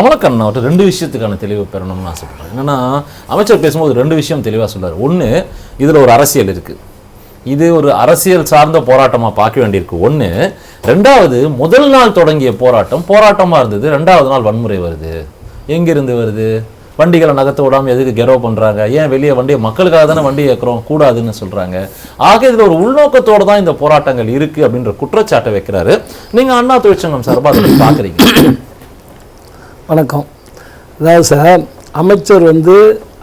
கமலக்கண்ணன் அவர்கிட்ட 2 விஷயத்துக்கான தெளிவு பெறணும்னு ஆசைப்படுறேன். என்னன்னா, அமைச்சர் பேசும்போது 2 விஷயம் தெளிவாக சொல்றாரு. ஒன்று, இதில் ஒரு அரசியல் இருக்கு, இது ஒரு அரசியல் சார்ந்த போராட்டமாக பார்க்க வேண்டியிருக்கு. ஒன்று. ரெண்டாவது, முதல் நாள் தொடங்கிய போராட்டமாக இருந்தது, 2வது நாள் வன்முறை வருது. எங்கிருந்து வருது? வண்டிகளை நகர்த்த விடாமல் எதுக்கு கெரோ பண்ணுறாங்க? ஏன் வெளியே வண்டியை மக்களுக்காக தானே வண்டி ஏற்கிறோம், கூடாதுன்னு சொல்கிறாங்க. ஆக இதில் ஒரு உள்நோக்கத்தோடு தான் இந்த போராட்டங்கள் இருக்குது அப்படின்ற குற்றச்சாட்டை வைக்கிறாரு. நீங்கள் அண்ணா தொழிற்சங்கம் சார்பாக அதை பார்க்குறீங்க? வணக்கம். அதாவது சார், அமைச்சர்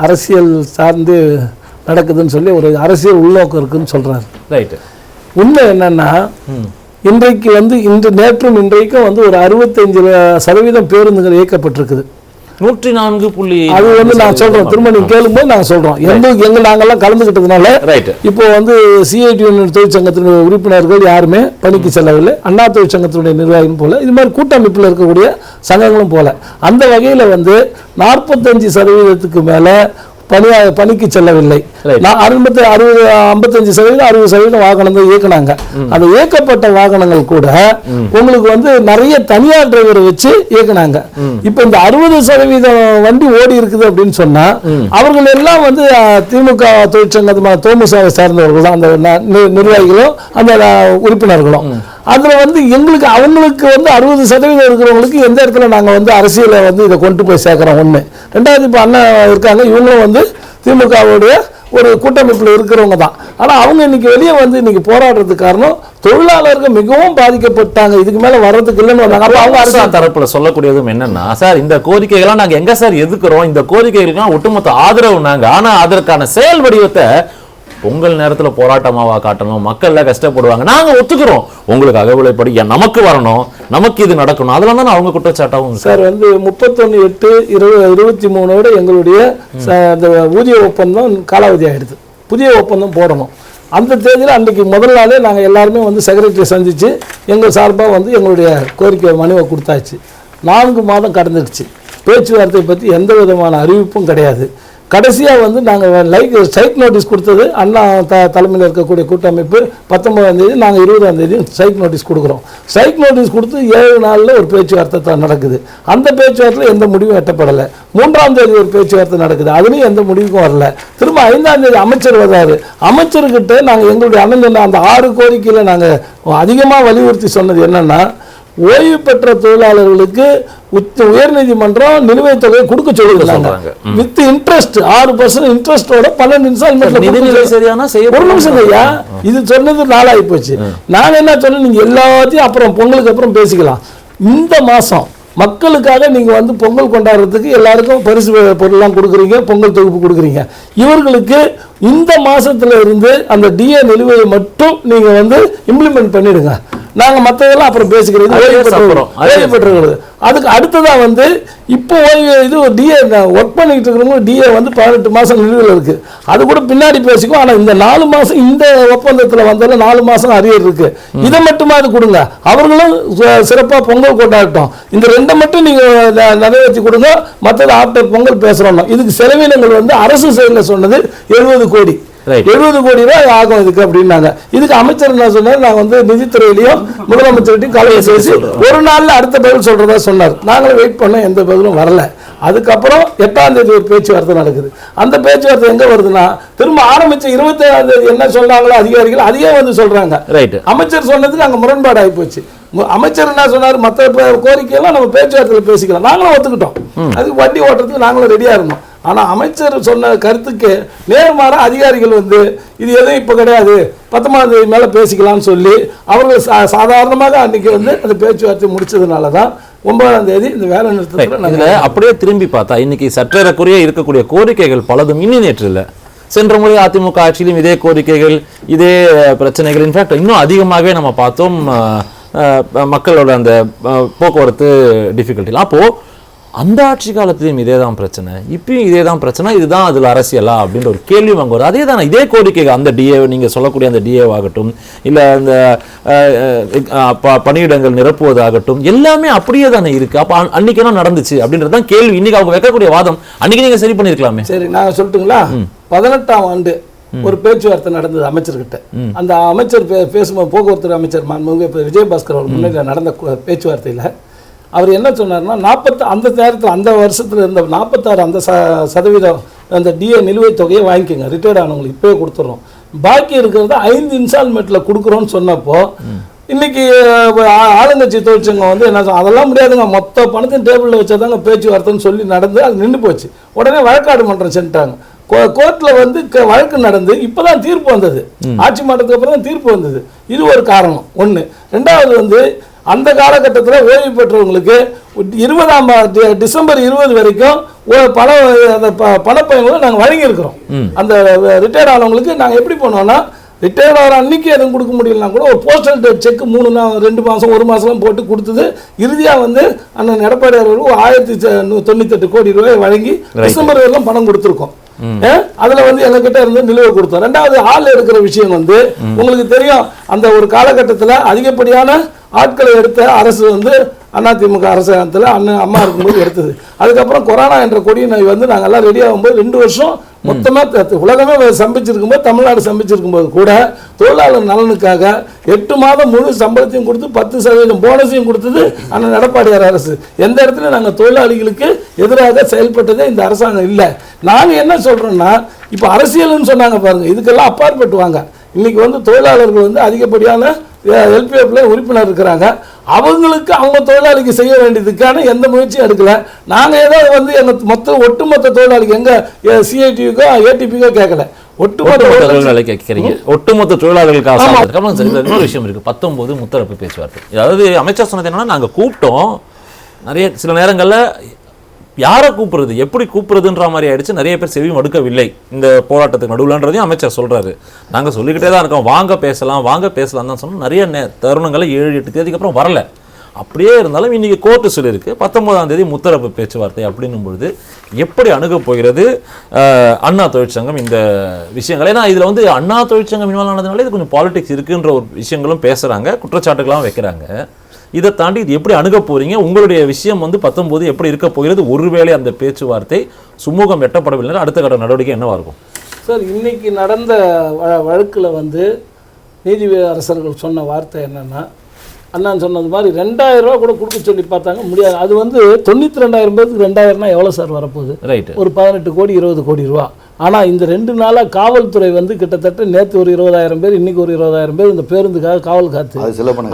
அரசியல் சார்ந்து நடக்குதுன்னு சொல்லி ஒரு அரசியல் உள்நோக்கம் இருக்குன்னு சொல்கிறாரு. ரைட்டு. உண்மை என்னன்னா, இன்றைக்கு இன்று நேற்றும் இன்றைக்கும் ஒரு 65% பேருந்துகள் இயக்கப்பட்டிருக்குது. 104. அது நான் சொல்றோம், திரும்ப நீங்க கேளும்போது நாங்க சொல்றோம். நாங்கெல்லாம் கலந்துகிட்டதுனால இப்போ சிஐடி தொழிற்சங்கத்தினுடைய உறுப்பினர்கள் யாருமே பணிக்கு செல்லவில்லை. அண்ணா தொழிற்சங்கத்தினுடைய நிர்வாகிகளும் போல, இது மாதிரி கூட்டமைப்பில் இருக்கக்கூடிய சங்கங்களும் போல. அந்த வகையில் 45% மேல பணிக்கு செல்லவில்லை. 55% வாகனம் தான் இயக்குனாங்க. அந்த இயக்கப்பட்ட வாகனங்கள் கூட உங்களுக்கு நிறைய தனியார் டிரைவரை வச்சு இயக்குனாங்க. இப்ப இந்த 60% வண்டி ஓடி இருக்குது அப்படின்னு சொன்னா, அவர்கள் எல்லாம் திமுக தொழிற்சங்க தோமுசாவை சார்ந்தவர்கள் தான், அந்த நிர்வாகிகளும் அந்த உறுப்பினர்களும். அதுல எங்களுக்கு அவங்களுக்கு 60% இருக்கிறவங்களுக்கு எந்த இடத்துல நாங்க அரசியலை இதை கொண்டு போய் சேர்க்கிறோம். ஒண்ணு. ரெண்டாவது, இப்ப அண்ணா இருக்காங்க, இவங்களும் திமுகவுடைய ஒரு கூட்டமைப்பில் இருக்கிறவங்க தான். ஆனா அவங்க இன்னைக்கு வெளியே இன்னைக்கு போராடுறதுக்கு காரணம், தொழிலாளர்கள் மிகவும் பாதிக்கப்பட்டாங்க, இதுக்கு மேல வர்றதுக்கு இல்லைன்னு வந்தாங்க. அப்ப அவங்க அரசு தரப்புல சொல்லக்கூடியதும் என்னன்னா, சார் இந்த கோரிக்கைகள்லாம் நாங்க எங்க சார் எதுக்குறோம், இந்த கோரிக்கைகளுக்கு ஒட்டுமொத்த ஆதரவு நாங்க, ஆனா அதற்கான செயல் வடிவத்தை பொங்கல் நேரத்தில் போராட்டமாவா காட்டணும், மக்கள் கஷ்டப்படுவாங்க, நாங்க ஒத்துக்கிறோம், உங்களுக்கு அகவிலைப்படி நமக்கு வரணும், நமக்கு இது நடக்கணும், அதெல்லாம் தான் அவங்க குற்றச்சாட்டாகும் சார். 31/8/23 எங்களுடைய ஊதிய ஒப்பந்தம் காலாவதி ஆயிடுது. புதிய ஒப்பந்தம் போடணும். அந்த தேதியில் அன்றைக்கு முதல் நாளே நாங்கள் எல்லாருமே செக்ரட்டரியை சந்திச்சு எங்கள் சார்பாக எங்களுடைய கோரிக்கை மனுவை கொடுத்தாச்சு. 4 மாதம் கடந்துடுச்சு. பேச்சுவார்த்தை பற்றி எந்த விதமான அறிவிப்பும் கிடையாது. கடைசியாக நாங்கள் சைட் நோட்டீஸ் கொடுத்தது அண்ணா தலைமையில் இருக்கக்கூடிய கூட்டமைப்பு 19ஆம் தேதி, நாங்கள் 20ஆம் தேதி சைட் நோட்டீஸ் கொடுக்குறோம். சைட் நோட்டீஸ் கொடுத்து 7 நாளில் ஒரு பேச்சுவார்த்தை நடக்குது. அந்த பேச்சுவார்த்தையில் எந்த முடிவும் எட்டப்படலை. 3ஆம் தேதி ஒரு பேச்சுவார்த்தை நடக்குது, அதுலேயும் எந்த முடிவுக்கும் வரல. திரும்ப 5ஆம் தேதி அமைச்சர் வர்றாரு. அமைச்சர்கிட்ட நாங்கள் எங்களுடைய அண்ணன் அந்த 6 கோரிக்கையில் நாங்கள் அதிகமாக வலியுறுத்தி சொன்னது என்னன்னா, ஓய்வு பெற்ற தொழிலாளர்களுக்கு உயர்நீதிமன்றம் நிலுவைத் தொகையை கொடுக்க சொல்லிருக்காங்க. வித் இன்ட்ரெஸ்ட் 6% இன்ட்ரெஸ்டோட 12 நிமிஷம் ஐயா. இது சொன்னது நாளாகி போச்சு. நாங்க என்ன சொன்னோம், நீங்க எல்லாத்தையும் அப்புறம் பொங்கலுக்கு அப்புறம் பேசிக்கலாம். இந்த மாசம் மக்களுக்காக நீங்க பொங்கல் கொண்டாடுறதுக்கு எல்லாருக்கும் பரிசு பொருள்லாம் கொடுக்குறீங்க, பொங்கல் தொகுப்பு கொடுக்குறீங்க. இவர்களுக்கு இந்த மாசத்துல இருந்து அந்த டிஏ நிலுவையை மட்டும் நீங்க இம்ப்ளிமெண்ட் பண்ணிடுங்க. நாங்க மற்றதெல்லாம் அப்புறம் பேசிக்கிறோம். அதுக்கு அடுத்ததா இப்போ இது டிஏ ஒர்க் பண்ணிட்டு இருக்கிறவங்க டிஏ 18 மாசம் நிலுவையில் இருக்கு. அது கூட பின்னாடி பேசிக்கும். ஆனா இந்த 4 மாசம் இந்த ஒப்பந்தத்துல 4 மாசம் அரியர் இருக்கு. இதை மட்டுமா அது கொடுங்க, அவர்களும் சிறப்பா பொங்கல் கொண்டாடட்டும். இந்த 2 மட்டும் நீங்க நிறைவேற்றி கொடுங்க, மற்றது ஆஃப்டர் பொங்கல் பேசுறோம். இதுக்கு செலவினங்கள் அரசு செயலில் சொன்னது 70 கோடி 70 கோடி ரூபாய் ஆகும் இதுக்கு அப்படின்னாங்க. இதுக்கு அமைச்சர் என்ன சொன்னார், நாங்க நிதித்துறையிலையும் முதலமைச்சர்கிட்டையும் கலந்து பேசி ஒரு நாள்ல அடுத்த பதில் சொல்றதா சொன்னார். நாங்களும் வெயிட் பண்ண, எந்த பதிலும் வரல. அதுக்கப்புறம் 8ஆம் தேதி ஒரு பேச்சுவார்த்தை நடக்குது. அந்த பேச்சுவார்த்தை எங்க வருதுன்னா, திரும்ப ஆரம்பிச்ச 27ஆம் தேதி என்ன சொல்றாங்களோ அதிகாரிகள் அதையே சொல்றாங்க. அமைச்சர் சொன்னதுக்கு அங்க முரண்பாடு ஆகி போச்சு. அமைச்சர் என்ன சொன்னார், மற்ற கோரிக்கையெல்லாம் நம்ம பேச்சுவார்த்தையில் பேசிக்கலாம், நாங்களும் ஒத்துக்கிட்டோம். அதுக்கு வண்டி ஓட்டுறதுக்கு நாங்களும் ரெடியா இருந்தோம். ஆனா அமைச்சர் சொன்ன கருத்துக்கு நேர்மாற அதிகாரிகள் இது எதுவும் இப்ப கிடையாது, 19ஆம் தேதி மேல பேசிக்கலாம்னு சொல்லி அவர்கள் சாதாரணமாக அன்னைக்கு அந்த பேச்சுவார்த்தை முடிச்சதுனாலதான் 9ஆம் தேதி இந்த வேலை நிறுத்தத்துல அப்படியே திரும்பி பார்த்தா இன்னைக்கு சற்றேறக்குறைய இருக்கக்கூடிய கோரிக்கைகள் பலதும் இன்னும் நேற்று இல்லை. சென்ற முறை அதிமுக ஆட்சியிலும் இதே கோரிக்கைகள், இதே பிரச்சனைகள், இன்ஃபேக்ட் இன்னும் அதிகமாகவே நம்ம பார்த்தோம். மக்களோட அந்த போக்குவரத்து டிஃபிகல்ட்டி. அப்போ அந்த ஆட்சி காலத்திலையும் இதே தான் பிரச்சனை, இப்பயும் இதே தான் பிரச்சனை, இதுதான் அதில் அரசியலா அப்படின்ற ஒரு கேள்வி அங்கே வரும். அதே தானே இதே கோரிக்கைகள், அந்த டிஏ நீங்கள் சொல்லக்கூடிய அந்த டிஏ ஆகட்டும், இல்லை அந்த பணியிடங்கள் நிரப்புவதாகட்டும், எல்லாமே அப்படியே தானே இருக்கு. அப்போ அன்னைக்கு என்ன நடந்துச்சு அப்படின்றது தான் கேள்வி. இன்னைக்கு அவங்க வைக்கக்கூடிய வாதம் அன்னைக்கு நீங்க சரி பண்ணிருக்கலாமே. சரி, நான் சொல்லட்டுங்களா? 18ஆம் ஆண்டு ஒரு பேச்சுவார்த்தை நடந்தது அமைச்சர்கிட்ட. அந்த அமைச்சர் பேசும்போது, போக்குவரத்து அமைச்சர் விஜயபாஸ்கர் அவர் முன்னிலையில் நடந்த பேச்சுவார்த்தையில் அவர் என்ன சொன்னார்னா அந்த நேரத்தில் அந்த வருஷத்தில் இருந்த 46 அந்த சதவீதம் அந்த டிஏ நிலுவைத் தொகையை வாங்கிக்கோங்க, ரிட்டையர்ட் ஆனவங்களுக்கு இப்போவே கொடுத்துட்றோம், பாக்கி இருக்கிறத 5 இன்ஸ்டால்மெண்ட்டில் கொடுக்குறோன்னு சொன்னப்போ இன்னைக்கு ஆளுங்கட்சி தொழிற்சங்கம் வந்து என்ன அதெல்லாம் முடியாதுங்க, மொத்த பணத்தையும் டேபிளில் வச்சாதாங்க பேச்சுவார்த்தைன்னு சொல்லி நடந்து அது நின்று போச்சு. உடனே வழக்காடு மன்றம் சென்றாங்க. கோர்ட்டில் வந்து வழக்கு நடந்து இப்போதான் தீர்ப்பு வந்தது, ஆட்சி மாற்றத்துக்கு அப்புறம் தான் தீர்ப்பு வந்தது. இது ஒரு காரணம் ஒன்று. ரெண்டாவது வந்து அந்த காலகட்டத்தில் ஓய்வு பெற்றவங்களுக்கு 20 டிசம்பர் 20 வரைக்கும் பணப்பயன்களை நாங்கள் வழங்கியிருக்கிறோம். அந்த ரிட்டையர்ட் ஆனவங்களுக்கு நாங்கள் எப்படி பண்ணோம்னா, ரிட்டையர்ட் ஆகிற அன்னைக்கு எதுவும் கொடுக்க முடியலனா கூட ஒரு போஸ்டல் செக் 2 மாதம் 1 மாதம்லாம் போட்டு கொடுத்தது. இறுதியாக வந்து அண்ணன் எடப்பாடி அவர்களுக்கு 1098 கோடி ரூபாய் வழங்கி டிசம்பர் வரைக்கும் பணம் கொடுத்துருக்கோம். அதுல வந்து எங்ககிட்ட இருந்து நிலுவை கொடுத்தோம். ரெண்டாவது ஆள் எடுக்கிற விஷயம் வந்து உங்களுக்கு தெரியும், அந்த ஒரு காலகட்டத்தில் அதிகப்படியான ஆட்களை எடுத்த அரசு வந்து அதிமுக அரசாங்கத்தில் அம்மா இருக்கும்போது எடுத்தது. அதுக்கப்புறம் கொரோனா என்ற கொடிய நோய் வந்து நாங்கள் எல்லாம் ரெடி ஆகும்போது 2 வருஷம் மொத்தமாக உலகமே சம்பிச்சிருக்கும்போது, தமிழ்நாடு சம்பிச்சிருக்கும்போது கூட தொழிலாளர் நலனுக்காக 8 மாதம் முழு சம்பளத்தையும் கொடுத்து 10% போனஸையும் கொடுத்தது அண்ணன் எடப்பாடியார் அரசு. எந்த இடத்துல நாங்கள் தொழிலாளிகளுக்கு எதிராக செயல்பட்டதே இந்த அரசாங்கம் இல்லை. நாங்கள் என்ன சொல்கிறோன்னா, இப்போ அரசியல்னு சொன்னாங்க பாருங்கள், இதுக்கெல்லாம் அப்பாற்பட்டு வாங்க. இன்னைக்கு வந்து தொழிலாளர்கள் வந்து அதிகப்படியான எல்பிஎஃப்ல உறுப்பினர் இருக்கிறாங்க. அவங்களுக்கு அவங்க தொழிலாளிக்கு செய்ய வேண்டியதுக்கான எந்த முயற்சியும் எடுக்கல. நாங்கள் ஏதோ வந்து எங்கள் ஒட்டுமொத்த தொழிலாளிக்கு எங்க சிஐடிக்கோ ஏடிபிக்கோ கேட்கல, ஒட்டுமொத்த தொழிலாளர்களுக்காக. இன்னொரு விஷயம் இருக்கு, 19 முத்தரப்பு பேச்சுவார்த்தை. அதாவது அமைச்சர் சொன்னது என்னன்னா, நாங்கள் கூப்பிட்டோம், நிறைய சில நேரங்களில் யாரை கூப்பிடுறது எப்படி கூப்பிடுறதுன்ற மாதிரி ஆயிடுச்சு. நிறைய பேர் செவி மடுக்கவில்லை இந்த போராட்டத்துக்கு நடுவுலன்றதையும் அமைச்சர் சொல்றாரு. நாங்கள் சொல்லிக்கிட்டே தான் இருக்கோம், வாங்க பேசலாம் தான் சொன்னோம். நிறைய தருணங்களை 7-8 தேதிக்கு அப்புறம் வரல. அப்படியே இருந்தாலும் இன்னைக்கு கோர்ட்டு சொல்லியிருக்கு 19ஆம் தேதி முத்தரப்பு பேச்சுவார்த்தை அப்படின்னும் பொழுது எப்படி அணுக போகிறது அண்ணா தொழிற்சங்கம் இந்த விஷயங்கள்? ஏன்னா இதில் வந்து அண்ணா தொழிற்சங்கம் இன்வால்வ் ஆனதுனால இது கொஞ்சம் பாலிடிக்ஸ் இருக்குன்ற ஒரு விஷயங்களும் பேசுகிறாங்க, குற்றச்சாட்டுகளாம் வைக்கிறாங்க. இதை தாண்டி இது எப்படி அணுக போறீங்க? உங்களுடைய விஷயம் வந்து 19 எப்படி இருக்க போகிறது? ஒருவேளை அந்த பேச்சுவார்த்தை சுமூகம் எட்டப்படவில்லை, அடுத்த கட்ட நடவடிக்கை என்னவா இருக்கும் சார்? இன்னைக்கு நடந்த வழக்கில் வந்து நீதிபதி அரசர்கள் சொன்ன வார்த்தை என்னன்னா, அண்ணான்னு சொன்னது மாதிரி 2000 ரூபா கூட கொடுக்க சொல்லி பார்த்தாங்க, முடியாது. அது வந்து 92,000 பேருக்கு 2000னா எவ்வளோ சார் வரப்போகுது? ரைட், ஒரு 18 கோடி 20 கோடி ரூபா. ஆனால் இந்த 2 நாளாக காவல்துறை வந்து கிட்டத்தட்ட நேற்று ஒரு 20,000 பேர், இன்னைக்கு ஒரு 20,000 பேர் இந்த பேருந்துக்காக காவல் காத்து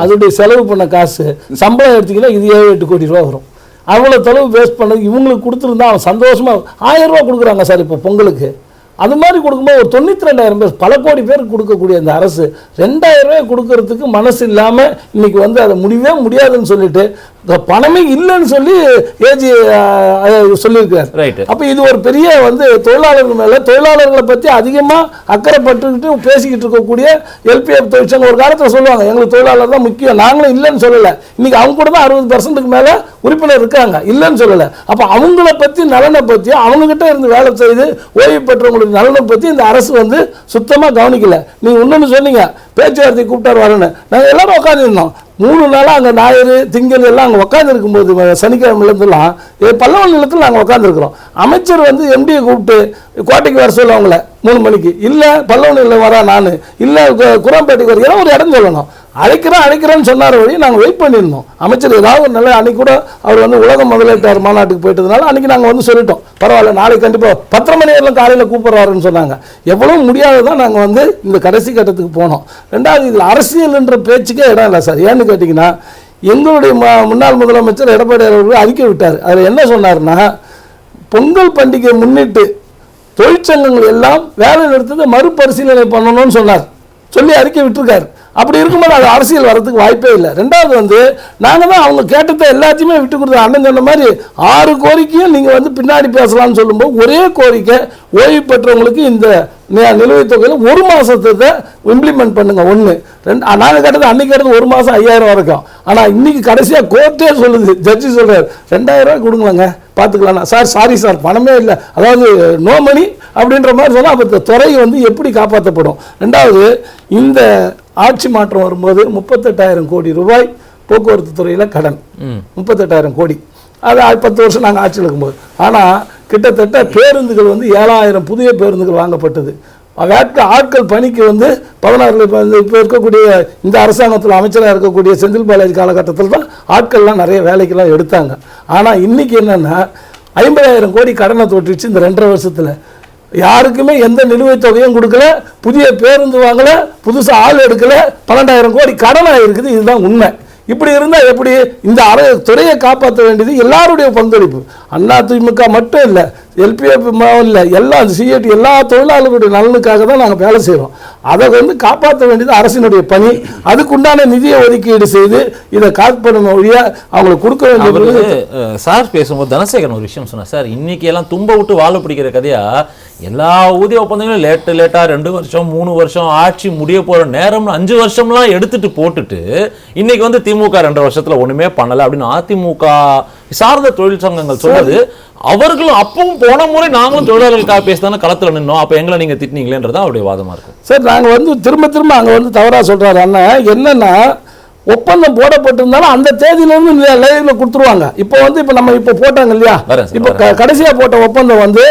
அதோடைய செலவு பண்ண காசு சம்பளம் எடுத்திங்கன்னா இது 7-8 கோடி ரூபா வரும். அவ்வளோ தொலைவு வேஸ்ட் பண்ணது இவங்களுக்கு கொடுத்துருந்தா அவன் சந்தோஷமாக 1000 ரூபா கொடுக்குறாங்க சார் இப்போ பொங்கலுக்கு. அது மாதிரி கொடுக்கும்போது ஒரு 92,000 பேர், பல கோடி பேருக்கு கொடுக்கக்கூடிய அந்த அரசு 2000 ரூபாய் கொடுக்கறதுக்கு மனசு இல்லாமல் இன்னைக்கு வந்து அதை முடியவே முடியாதுன்னு சொல்லிட்டு பணமே இல்லைன்னு சொல்லி ஏஜி சொல்லியிருக்காரு. அப்போ இது ஒரு பெரிய வந்து தொழிலாளர்கள் மேலே, தொழிலாளர்களை பற்றி அதிகமாக அக்கறைப்பட்டுக்கிட்டு பேசிக்கிட்டு இருக்கக்கூடிய எல்பிஎஃப் தொழிற்சங்கம் ஒரு காலத்தில் சொல்லுவாங்க எங்களுக்கு தொழிலாளர் தான் முக்கியம், நாங்களும் இல்லைன்னு சொல்லலை. இன்னைக்கு அவங்க கூட தான் 60% மேலே உறுப்பினர் இருக்காங்க, இல்லைன்னு சொல்லலை. அப்போ அவங்கள பற்றி நலனை பற்றி அவங்ககிட்ட இருந்து வேலை செய்து ஓய்வு பெற்றவங்களுக்கு நலனை பற்றி இந்த அரசு வந்து சுத்தமாக கவனிக்கல. நீங்கள் இன்னொன்று சொன்னீங்க பேச்சுவார்த்தை கூப்பிட்டார் வரேன்னு, நாங்கள் எல்லாரும் உட்காந்துருந்தோம் 3 நாளாக அங்கே ஞாயிறு திங்கள் எல்லாம் அங்கே உட்காந்துருக்கும்போது சனிக்கிழமையிலேருந்துலாம் பல்லவன் நிலத்தில் நாங்கள் உட்காந்துருக்குறோம். அமைச்சர் வந்து எம்டியை கூப்பிட்டு கோட்டைக்கு வர சொல்ல அவங்கள 3 மணிக்கு, இல்லை பல்லவனில் வரா நான், இல்லை குரம்பேட்டைக்கு வர, ஏதோ ஒரு இடம் சொல்லணும். அழைக்கிறேன்னு சொன்னார் வழி நாங்கள் வெயிட் பண்ணியிருந்தோம். அமைச்சர் ஏதாவது ஒரு நல்ல அன்னைக்கு கூட அவர் வந்து உலக முதலீட்டாளர் மாநாட்டுக்கு போயிட்டதுனால அன்றைக்கி நாங்கள் வந்து சொல்லிட்டோம் பரவாயில்ல நாளைக்கு கண்டிப்பாக 10:30 மணி வரலாம் காலையில் கூப்பிட்றாருன்னு சொன்னாங்க. எவ்வளோ முடியாததான் நாங்கள் வந்து இந்த கடைசி கட்டத்துக்கு போனோம். ரெண்டாவது இதில் அரசியல்ன்ற பேச்சுக்கே இடம் இல்லை சார். ஏன்னு கேட்டிங்கன்னா எங்களுடைய முன்னாள் முதலமைச்சர் எடப்பாடி அவர்கள் அறிக்கை விட்டார். அதில் என்ன சொன்னார்னா, பொங்கல் பண்டிகை முன்னிட்டு தொழிற்சங்கங்கள் எல்லாம் வேலை நிறுத்தத்தை மறுபரிசீலனை பண்ணணும்னு சொல்லி அறிக்கை விட்டுருக்காரு. அப்படி இருக்கும்போது அது அரசியல் வரதுக்கு வாய்ப்பே இல்லை. ரெண்டாவது வந்து நாங்கள் தான் அவங்க கேட்டதை எல்லாத்தையுமே விட்டு கொடுத்தோம். அண்ணன் சொன்ன மாதிரி 6 கோரிக்கையும் நீங்கள் வந்து பின்னாடி பேசலாம்னு சொல்லும்போது ஒரே கோரிக்கை, ஓய்வு பெற்றவங்களுக்கு இந்த நிலுவைத் தொகையில் 1 மாதத்தை இம்ப்ளிமெண்ட் பண்ணுங்க. 1 2 நாங்கள் கேட்டது அன்னைக்கு கேட்டது 1 மாதம் 5000 வரைக்கும். ஆனால் இன்னைக்கு கடைசியாக கோர்ட்டே சொல்லுது, ஜட்ஜி சொல்கிறார் 2000 ரூபாய் கொடுங்களாங்க பார்த்துக்கலாம். சாரி சார் பணமே இல்லை, அதாவது நோ மணி அப்படின்ற மாதிரி சொன்னால் அப்போ துறை வந்து எப்படி காப்பாற்றப்படும்? ரெண்டாவது இந்த ஆட்சி மாற்றம் வரும்போது 38,000 கோடி ரூபாய் போக்குவரத்து துறையில் கடன், 38,000 கோடி. அது 10 வருஷம் நாங்கள் ஆட்சியில் இருக்கும்போது. ஆனால் கிட்டத்தட்ட பேருந்துகள் வந்து 7,000 புதிய பேருந்துகள் வாங்கப்பட்டது. ஆட்கள் பணிக்கு வந்து 16 இப்போ இருக்கக்கூடிய இந்த அரசாங்கத்தில் அமைச்சராக இருக்கக்கூடிய செந்தில் பாலாஜி காலகட்டத்தில் தான் ஆட்கள்லாம் நிறைய வேலைக்கெல்லாம் எடுத்தாங்க. ஆனால் இன்னைக்கு என்னன்னா 50,000 கோடி கடனை தொட்டுச்சு இந்த 2.5 வருஷத்தில். யாருக்குமே எந்த நிலுவைத் தொகையும் கொடுக்கல, புதிய பேருந்து வாங்கல, புதுசாக ஆள் எடுக்கல, 12,000 கோடி கடனாக இருக்குது. இதுதான் உண்மை. இப்படி இருந்தால் எப்படி? இந்த துறையை காப்பாற்ற வேண்டியது எல்லாருடைய பங்களிப்பு. அதிமுக மட்டும் இல்லை, எல்பிஎஃப் இல்லை, எல்லா சிஐடி எல்லா தொழிலாளர்களுடைய நலனுக்காக தான் நாங்கள் வேலை செய்கிறோம். அதை வந்து காப்பாற்ற வேண்டியது அரசினுடைய பணி. அதுக்குண்டான நிதியை ஒதுக்கீடு செய்து இதை காப்பணும் வழியா அவங்களுக்கு கொடுக்க வேண்டியது. சார் பேசும்போது தனசேகரன் ஒரு விஷயம் சொன்னார். சார் இன்னைக்கு எல்லாம் தும்ப விட்டு வாழ பிடிக்கிற கதையா எல்லா ஊதிய ஒப்பந்தங்களும் லேட்டா 2 வருஷம் 3 வருஷம் ஆட்சி முடிய போற நேரம் 5 வருஷம்லாம் எடுத்துட்டு போட்டுட்டு இன்னைக்கு வந்து திமுக 2 வருஷத்துல ஒண்ணுமே பண்ணல அப்படின்னு அதிமுக சார்ந்த தொழில் சங்கங்கள் சொல்றது. அவர்களும் அப்பவும் போன முறை நாங்களும் தொழிலாளர்களுக்காக பேசிதானே களத்துல நின்னோம், அப்ப எங்களை நீங்க திட்டினீங்களேன்றதான் அவருடைய வாதமா இருக்கும். சார் நாங்க வந்து திரும்ப அங்க வந்து தவறா சொல்றாரு அண்ணன். என்னன்னா ஒப்பந்தம் போடப்பட்டிருந்தாலும் அந்த தேதியிலிருந்து லைவ்ல கொடுத்துருவாங்க. இப்போ வந்து இப்போ நம்ம இப்போ போட்டாங்க இல்லையா, இப்போ கடைசியா போட்ட ஒப்பந்தம் வந்து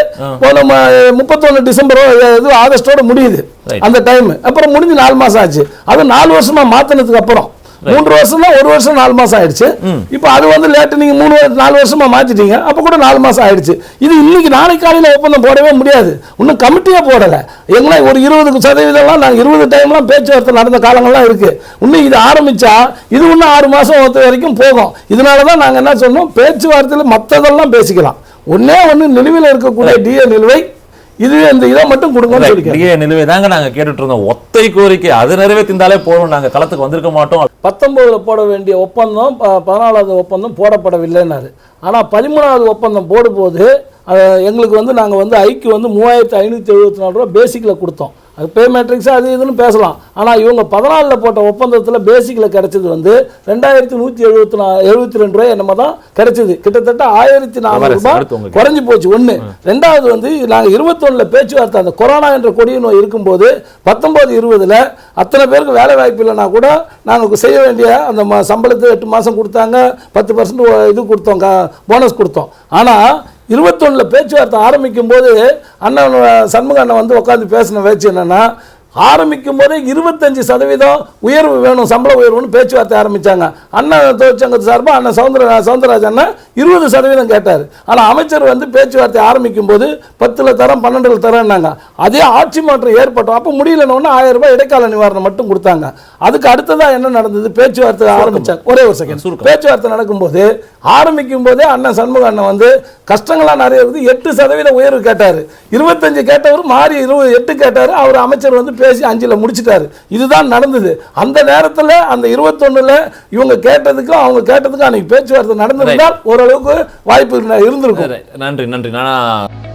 31 டிசம்பர் ஆகஸ்டோட முடியுது அந்த டைம். அப்புறம் முடிஞ்சு 4 மாசம் ஆச்சு. அது 4 வருஷமா மாத்தினதுக்கு அப்புறம் 3 வருஷம் தான், 1 வருஷம் 4 மாசம் ஆயிடுச்சு. இப்போ அது வந்து லேட்டு நீங்க 4 வருஷமா மாத்திட்டீங்க, அப்ப கூட 4 மாசம் ஆயிடுச்சு. இது இன்னைக்கு நாளைக்கு காலையில ஒப்பந்தம் போடவே முடியாது. இன்னும் கமிட்டியே போடல. எங்களை ஒரு 20% நாங்க 20 டைம்லாம் பேச்சுவார்த்தை நடந்த காலங்கள்லாம் இருக்கு. இன்னும் இது ஆரம்பிச்சா இது இன்னும் 6 மாசம் வரைக்கும் போகும். இதனாலதான் நாங்க என்ன சொன்னோம், பேச்சுவார்த்தையில மத்ததெல்லாம் பேசிக்கலாம். ஒன்னே நிலுவையில் இருக்கக்கூடிய டிஏ நிலுவை இது இந்த இதை மட்டும் கொடுங்கன்னு சொல்லி நிலுவை தாங்க நாங்க கேட்டுட்டு இருந்தோம். ஒத்தை கோரிக்கை அது நிறைவேற்றிருந்தாலே போதும், நாங்க களத்துக்கு வந்திருக்க மாட்டோம். 19 போட வேண்டிய ஒப்பந்தம் 14வது ஒப்பந்தம் போடப்படவில்லைன்னாரு. ஆனால் 13வது ஒப்பந்தம் போடும்போது எங்களுக்கு வந்து நாங்கள் வந்து ஐக்கு வந்து 3574 ரூபா பேசிக்கில் கொடுத்தோம். அது பே மேட்ரிக்ஸ் அது இதுன்னு பேசலாம். ஆனால் இவங்க 14 போட்ட ஒப்பந்தத்தில் பேசிக்கில் கிடைச்சது வந்து 2172 ரூபாய் என்னமோ தான் கிடைச்சது. கிட்டத்தட்ட 1400 ரூபாய் குறைஞ்சி போச்சு. ஒன்று. ரெண்டாவது வந்து நாங்கள் 21 பேச்சுவார்த்தை அந்த கொரோனா என்ற கொடிய நோய் இருக்கும்போது 19-20 அத்தனை பேருக்கு வேலை வாய்ப்பு இல்லைன்னா கூட நாங்கள் செய்ய வேண்டிய அந்த சம்பளத்தை 8 மாதம் கொடுத்தாங்க, 10% இது கொடுத்தோம், போனஸ் கொடுத்தோம். ஆனால் 21 பேச்சுவார்த்தை ஆரம்பிக்கும் போது அண்ணன் சண்முக அண்ணன் வந்து உட்காந்து பேசின பேச்சு என்னன்னா, ஆரம்பிக்கும் போதே 25% உயர்வு வேணும், சம்பள உயர்வுன்னு பேச்சுவார்த்தை ஆரம்பிச்சாங்க. அண்ணன் தொழிற்சங்கத்து சார்பாக அண்ணன் சவுந்தரராஜ் அண்ணன் 20% கேட்டார். ஆனால் அமைச்சர் வந்து பேச்சுவார்த்தை ஆரம்பிக்கும் போது 10 தரம் 12 தரம்னாங்க. அதே ஆட்சி மாற்றம் ஏற்பட்டோம். அப்போ முடியலன்னு 1000 ரூபாய் இடைக்கால நிவாரணம் மட்டும் கொடுத்தாங்க. அதுக்கு அடுத்ததான் என்ன நடந்தது, பேச்சுவார்த்தை ஆரம்பிச்சாங்க. ஒரே ஒரு செகண்ட். பேச்சுவார்த்தை நடக்கும்போது ஆரம்பிக்கும் போதே அண்ணன் சண்முக அண்ணன் வந்து கஷ்டங்கள்லாம் நிறைய இருக்குது, 8% உயர்வு கேட்டார். 25 கேட்டவர் மாறி 28 கேட்டார். அவர் அமைச்சர் வந்து பேசி 5ல் முடிச்சிட்டாரு. இதுதான் நடந்தது. அந்த நேரத்தில் அந்த 21 இவங்க கேட்டதுக்கும் அவங்க கேட்டதுக்கும் அன்னைக்கு பேச்சுவார்த்தை நடந்திருந்தால் ஓரளவுக்கு வாய்ப்பு இருந்திருக்கும். நன்றி. நான்